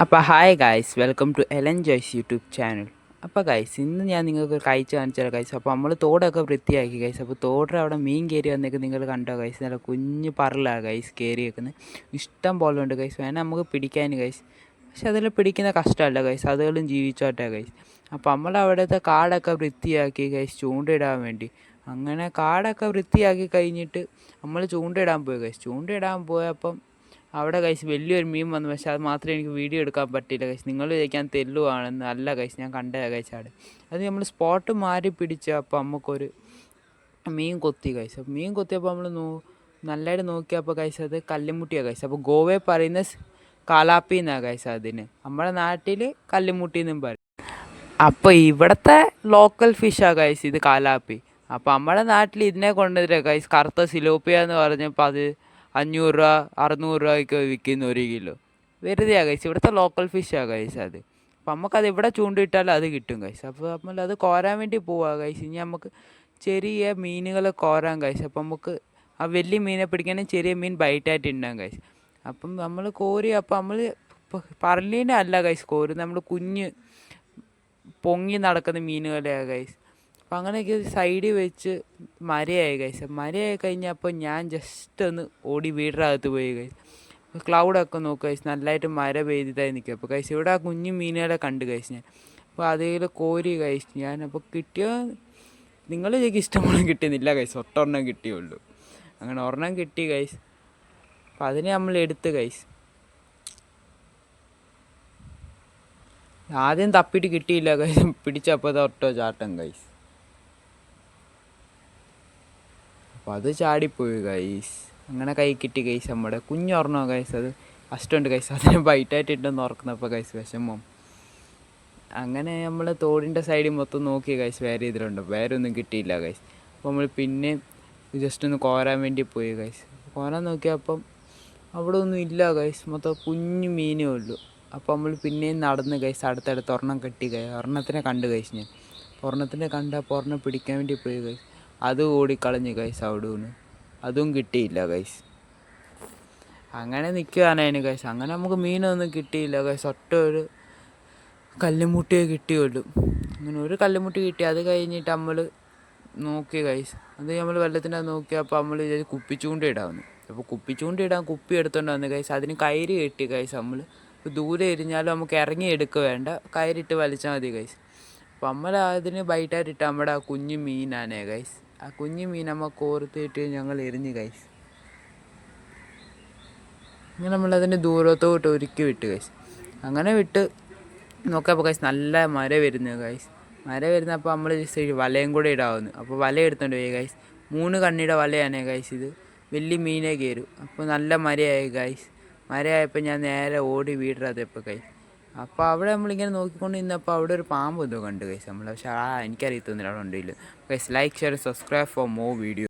അപ്പോൾ hi guys, welcome to Ellen Joyce YouTube channel. അപ്പോൾ guys, ഇന്ന് ഞാൻ നിങ്ങൾക്ക് കഴിച്ച് കാണിച്ചാൽ ഗൈസ്. അപ്പോൾ നമ്മൾ തോടൊക്കെ വൃത്തിയാക്കി ഗൈസ്. അപ്പോൾ തോടിൻ്റെ അവിടെ മീൻ കയറി വന്നേക്ക് നിങ്ങൾ കണ്ടോ ഗൈസ്. നല്ല കുഞ്ഞ് പറലാണ് ഗൈസ് കയറി വെക്കുന്നത്. ഇഷ്ടം പോലെ ഉണ്ട് ഗൈസ്, വേണം നമുക്ക് പിടിക്കാൻ ഗൈസ്. പക്ഷെ അതിൽ പിടിക്കുന്ന കഷ്ടമല്ല ഗൈസ്, അതുകളും ജീവിച്ചോട്ടെ ഗൈസ്. അപ്പോൾ നമ്മൾ അവിടുത്തെ കാടൊക്കെ വൃത്തിയാക്കി ഗൈസ് ചൂണ്ടയിടാൻ വേണ്ടി. അങ്ങനെ കാടൊക്കെ വൃത്തിയാക്കി കഴിഞ്ഞിട്ട് നമ്മൾ ചൂണ്ടയിടാൻ പോയി ഗൈസ്. ചൂണ്ടയിടാൻ പോയപ്പം അവിടെ ഗൈസ് വലിയൊരു മീൻ വന്നു. പക്ഷെ അത് മാത്രമേ എനിക്ക് വീഡിയോ എടുക്കാൻ പറ്റിയില്ല ഗൈസ്. നിങ്ങൾ വിചാരിക്കാൻ തെല്ലുവാണെന്ന്. അല്ല ഗൈസ്, ഞാൻ കണ്ട ഗൈസ് അവിടെ. അത് നമ്മൾ സ്പോട്ട് മാറി പിടിച്ച. അപ്പോൾ നമുക്കൊരു മീൻ കൊത്തി ഗൈസ്. അപ്പോൾ മീൻ കൊത്തിയപ്പോൾ നമ്മൾ നല്ലതായിട്ട് നോക്കിയപ്പോൾ ഗൈസ് അത് കല്ലുമുട്ടിയാണ് ഗൈസ്. അപ്പോൾ ഗോവയിൽ പറയുന്ന കാലാപ്പി എന്നാണ് ഗൈസ് അതിന്. നമ്മുടെ നാട്ടിൽ കല്ലുമുട്ടി എന്നും പറയും. അപ്പോൾ ഇവിടുത്തെ ലോക്കൽ ഫിഷാണ് ഗൈസ് ഇത് കാലാപ്പി. അപ്പോൾ നമ്മുടെ നാട്ടിൽ ഇതിനെ കൊണ്ടുവരിക ഗൈസ് കറുത്ത സിലോപ്പിയ എന്ന് പറഞ്ഞപ്പോൾ അത് 500 രൂപ 600 രൂപയ്ക്ക് വിൽക്കുന്ന 1 കിലോ. വെറുതെയാണ് ഗൈസ്, ഇവിടുത്തെ ലോക്കൽ ഫിഷാണ് ഗൈസ് അത്. അപ്പം നമുക്കത് എവിടെ ചൂണ്ടിട്ടാലും അത് കിട്ടും ഗൈസ്. അപ്പോൾ നമ്മൾ അത് കോരാൻ വേണ്ടി പോവാം ഗൈസ്. ഇനി നമുക്ക് ചെറിയ മീനുകൾ കോരാൻ ഗൈസ്. അപ്പം നമുക്ക് ആ വലിയ മീനെ പിടിക്കാനും ചെറിയ മീൻ ബൈറ്റായിട്ട് ഉണ്ടാകും ഗൈസ്. അപ്പം നമ്മൾ കോരി, അപ്പം നമ്മൾ പറലീനെ അല്ല ഗൈസ് കോരും, നമ്മൾ കുഞ്ഞ് പൊങ്ങി നടക്കുന്ന മീനുകളെയാണ് ഗൈസ്. അപ്പം അങ്ങനെയൊക്കെ സൈഡിൽ വെച്ച് മരയായി ഗൈസ്. മരയായി കഴിഞ്ഞപ്പോൾ ഞാൻ ജസ്റ്റ് ഒന്ന് ഓടി വീടിൻ്റെ അകത്ത് പോയി ഗൈസ്. ക്ലൗഡൊക്കെ നോക്കുക ഗൈസ്, നല്ലതായിട്ട് മര പെയ്തിട്ടായി നിൽക്കുക. അപ്പോൾ ഗൈസ് ഇവിടെ ആ കുഞ്ഞു മീനുകളെ കണ്ട് ഗൈസ് ഞാൻ. അപ്പോൾ അതിൽ കോരി ഗൈസ് ഞാൻ. അപ്പോൾ കിട്ടിയോ നിങ്ങൾ എനിക്ക് ഇഷ്ടമൊന്നും കിട്ടുന്നില്ല ഗൈസ്, ഒരെണ്ണം കിട്ടിയുള്ളൂ. അങ്ങനെ ഒരെണ്ണം കിട്ടി ഗൈസ്. അപ്പോൾ അതിനെ നമ്മൾ എടുത്ത് ഗൈസ്. ആദ്യം തപ്പിയിട്ട് കിട്ടിയില്ല ഗൈസ്, പിടിച്ചപ്പോൾ തൊട്ടോ ചാട്ടം ഗൈസ്. അപ്പോൾ അത് ചാടിപ്പോയി ഗൈസ്. അങ്ങനെ കൈ കിട്ടി ഗൈസ് നമ്മുടെ കുഞ്ഞൊരെണ്ണോ ഗൈസ്. അത് കഷ്ടമുണ്ട് ഗൈസ്, അതിനെ ബൈറ്റായിട്ടിട്ടെന്ന് ഓർക്കുന്നപ്പോൾ ഗൈസ് വിഷമം. അങ്ങനെ നമ്മൾ തോടിൻ്റെ സൈഡിൽ മൊത്തം നോക്കി ഗൈസ്, വേറെ ഇതിലുണ്ടോ, വേറെ ഒന്നും കിട്ടിയില്ല ഗൈസ്. അപ്പോൾ നമ്മൾ പിന്നെ ജസ്റ്റ് ഒന്ന് കോരാൻ വേണ്ടി പോയി ഗൈസ്. കോരാൻ നോക്കിയപ്പം അവിടെ ഒന്നും ഇല്ല ഗൈസ്, മൊത്തം കുഞ്ഞു മീനേ ഉള്ളൂ. അപ്പോൾ നമ്മൾ പിന്നെയും നടന്ന് ഗൈസ് അടുത്തടുത്ത് ഒരെണ്ണം കിട്ടി ഗൈസ്. ഒരെണ്ണത്തിനെ കണ്ട് ഗൈസ് ഞാൻ. ഒരെണ്ണത്തിനെ കണ്ടപ്പോൾ ഒരെണ്ണം പിടിക്കാൻ വേണ്ടി പോയി ഗൈസ്. അത് ഓടിക്കളഞ്ഞ് ഗൈസ് അവിടെ നിന്ന്. അതും കിട്ടിയില്ല ഗൈസ്. അങ്ങനെ നിൽക്കുകയാണ് ഗൈസ്. അങ്ങനെ നമുക്ക് മീനൊന്നും കിട്ടിയില്ല ഗൈസ്. ഒറ്റ ഒരു കല്ലുമുട്ടിയെ കിട്ടിയുള്ളൂ. അങ്ങനെ ഒരു കല്ലുമുട്ടി കിട്ടി. അത് കഴിഞ്ഞിട്ട് നമ്മൾ നോക്കി ഗൈസ്. അത് നമ്മൾ വെള്ളത്തിൻ്റെ നോക്കിയപ്പോൾ നമ്മൾ കുപ്പിച്ചൂണ്ടിടാവുന്നു. അപ്പോൾ കുപ്പിച്ചൂണ്ടിടാൻ കുപ്പി എടുത്തുകൊണ്ട് വന്നു ഗൈസ്. അതിന് കയറ് കെട്ടി ഗൈസ്. നമ്മൾ ഇപ്പോൾ ദൂരെ എരിഞ്ഞാലും നമുക്ക് ഇറങ്ങി എടുക്കുക വേണ്ട, കയറിട്ട് വലിച്ചാൽ മതി ഗൈസ്. അപ്പോൾ നമ്മൾ അതിന് ബൈറ്റായിട്ടിട്ട് നമ്മുടെ ആ കുഞ്ഞു മീനാണേ ഗൈസ്. ആ കുഞ്ഞു മീൻ നമ്മൾ കോർത്തിട്ട് ഞങ്ങൾ എറിഞ്ഞ് ഗൈസ്. അങ്ങനെ നമ്മളതിന് ദൂരത്തോട്ട് ഒരുക്കി വിട്ട് ഗൈസ്. അങ്ങനെ വിട്ട് നോക്കിയപ്പോൾ ഗൈസ് നല്ല മര വരുന്നു ഗൈസ്. മര വരുന്നപ്പോൾ നമ്മൾ വലയും കൂടെ ഇടാവുന്നു. അപ്പോൾ വല എടുത്തോണ്ട് പോയി ഗൈസ്. 3 കണ്ണിയുടെ വലയാണ് ഗൈസ് ഇത്. വലിയ മീനെ കയറും. അപ്പോൾ നല്ല മരയായി ഗൈസ്. മരയായപ്പോൾ ഞാൻ നേരെ ഓടി വീടിനകത്തപ്പോൾ ഗൈസ്. അപ്പോൾ അവിടെ നമ്മളിങ്ങനെ നോക്കിക്കൊണ്ട് നിന്നപ്പോൾ അവിടെ ഒരു പാമ്പ് എന്തോ കണ്ടു ഗൈസ് നമ്മൾ. പക്ഷേ എനിക്കറിയത്തൊന്നുമില്ല അവിടെ ഉണ്ടല്ലോ guys. Like share subscribe for more video.